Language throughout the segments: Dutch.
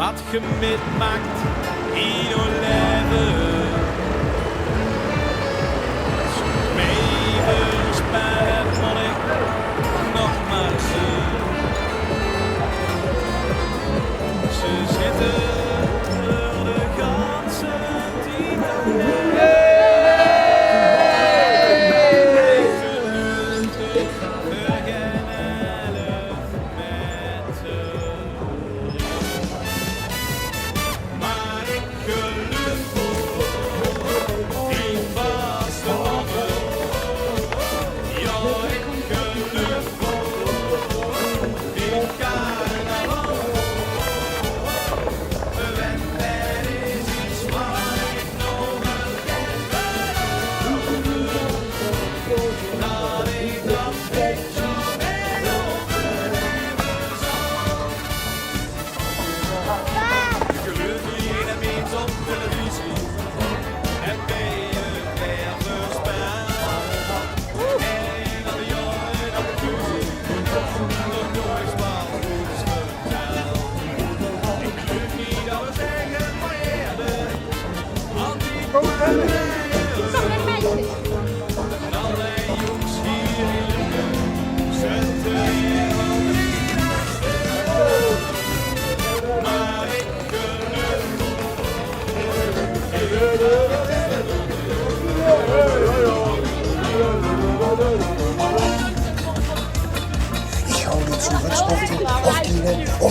wat je meemaakt in je leven. Zo'n levensspel moet ik nog maar zien. Ze zitten er de ganse tijd alleen.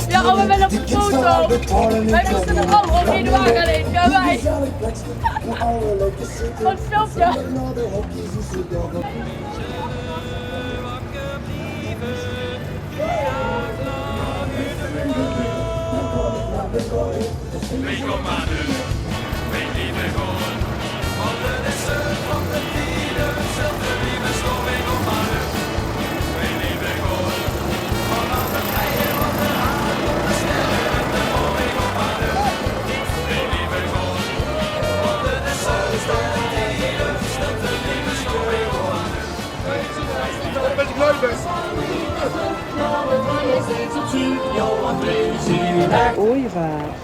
Ja, maar we willen op de foto. Wij moesten er allemaal op in de wagen alleen. Ja, wij. Wat een filmpje. Ooievaars.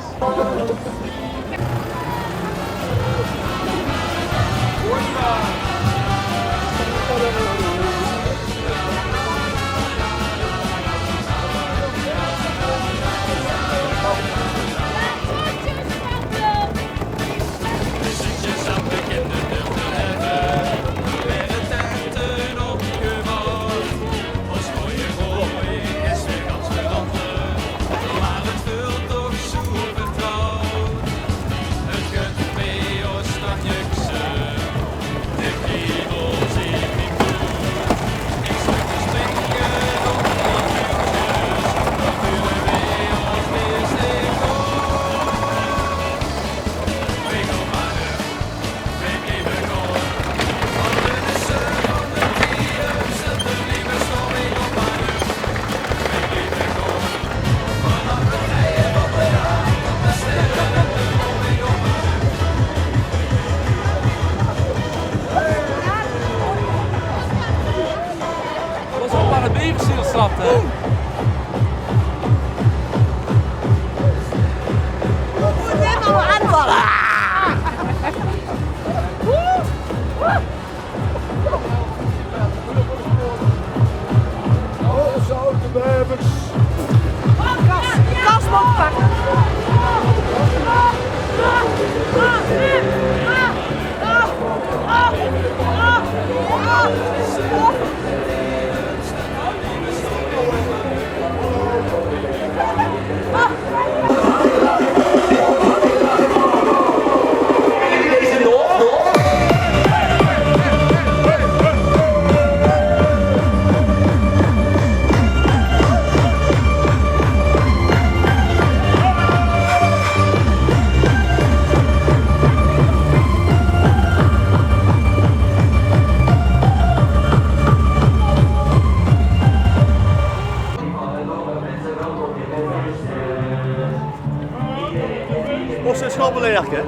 Of ze schobbelerken.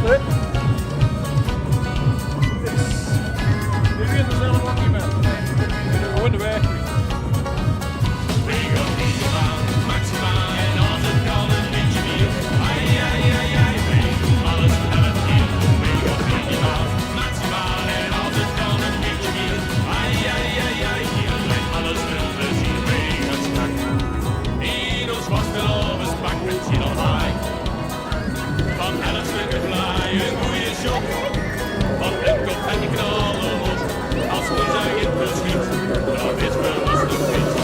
hè? Nu weet er zelf ook niet meer. Gewoon de weg. Maximaal en als het kan een beetje meer. Ai, ai, ai, ai, alles helpt hier. Minimaal, maximaal en als het kan een beetje meer. Ai, ai, ai, ai, hier blijft alles een plezier. Mega strak. In ons wachtgeloven spak met zin al high. Van 11 stukken vlaai, een goeie shot. Van een kop en die knallen los. Als we zeggen verschiet, dan is wel eens de fiets.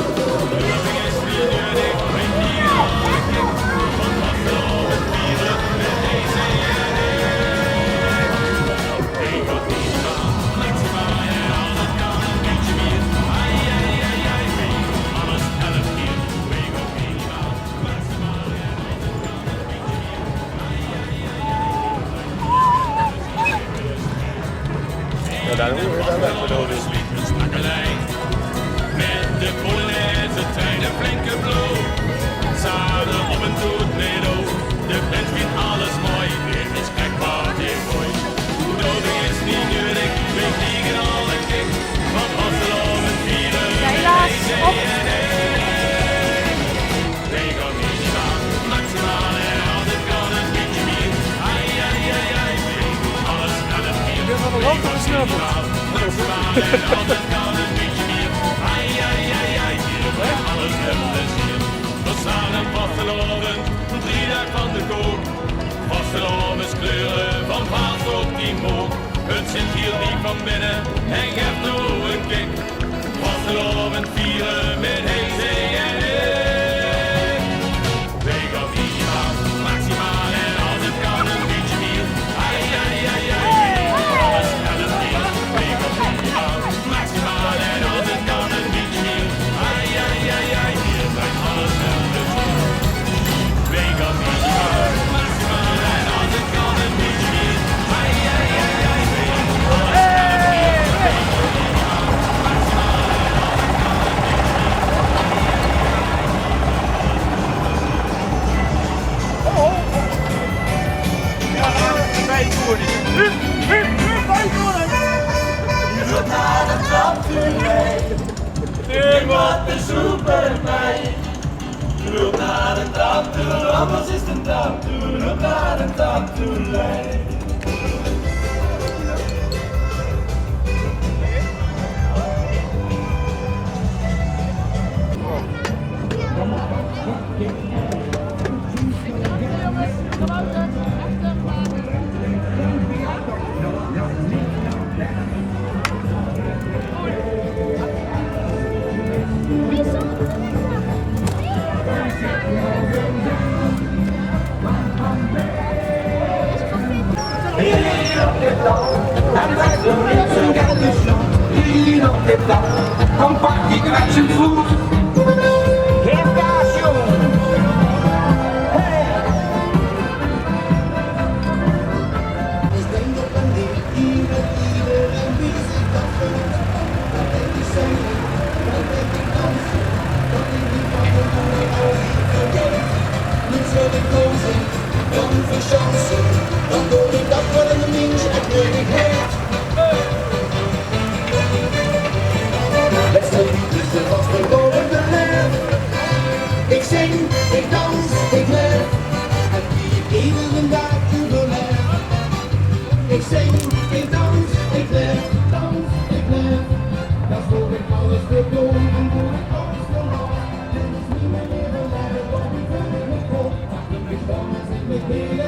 De loving is niet nodig, weet niet al ik. Van wat geloven vieren met deze en ik gaat minimaal, maximaal en als het kan een beetje meer. Ai, ai, ai, ai, alles helpt hier. We gaan minimaal, maximaal en als het kan een beetje meer. Ai, ai, ai, Ja, daar hoor je wel even nodig. een strakke lijn. Met de Polonaise trein een flinke blow. Zadel op een toetmedo. De band vindt alles mooi. Weer is krijgbaar hier mooi. Doding is niet nodig. We vliegen alle kick. Van Oslo en vieren. Deze en we gaan minimaal, maximaal en als het kan een beetje meer. Ai, ai, ai, ai, alles aan het meer. Ik van de lamp gesnuffeld. Maximaal en als het kan een beetje meer. Ai, ai, ai, ai, hier blijft alles een plezier. We staan een vasteloven, 3 dagen van de kook. Vastelovens kleuren van paas tot die mook. Het zit hier niet van binnen en geeft nou een kick. Vasteloven vieren met deze en ik. We gaan minimaal, maximaal en als het kan een beetje meer. Ai, ai, ai, ai, alles helpt hier. We gaan minimaal, maximaal en als het kan een beetje meer. Ai, ai, ai, ai, hier blijft alles een plezier. We gaan minimaal, maximaal en als het kan een beetje meer. Ai, ai, ai, ai, alles helpt hier. We gaan minimaal, maximaal en als het kan een beetje meer. Nu wordt de supermeid. Loop naar de trap toe, anders is de trap toe. Loop naar de trap toe, leid. En wij doen niet zo'n gekke sloep. Hier op dit dak, dan pak ik met zijn voet. Geen kaas, jongen. Hey. Ik denk op een ding, iedereen wie zich dat voelt. Dat denk ik zingen, dat denk ik dansen. Dat denk ik van de boel als ik vergeet. Niet zo de kozen, dan verschansen. Dan doe ik dat wel in de minst en weet ik heet. Beste liefde was verloren de leef. Ik zing, ik dans, ik leef. En die ik iedere dag overleef. Ik zing, ik dans, ik leef. Dans, ik leef. Dat voel ik alles te doen en doe ik alles verloren. Dit is niet meer leven, want ik ben in mijn kop. Ik dans, ik leef.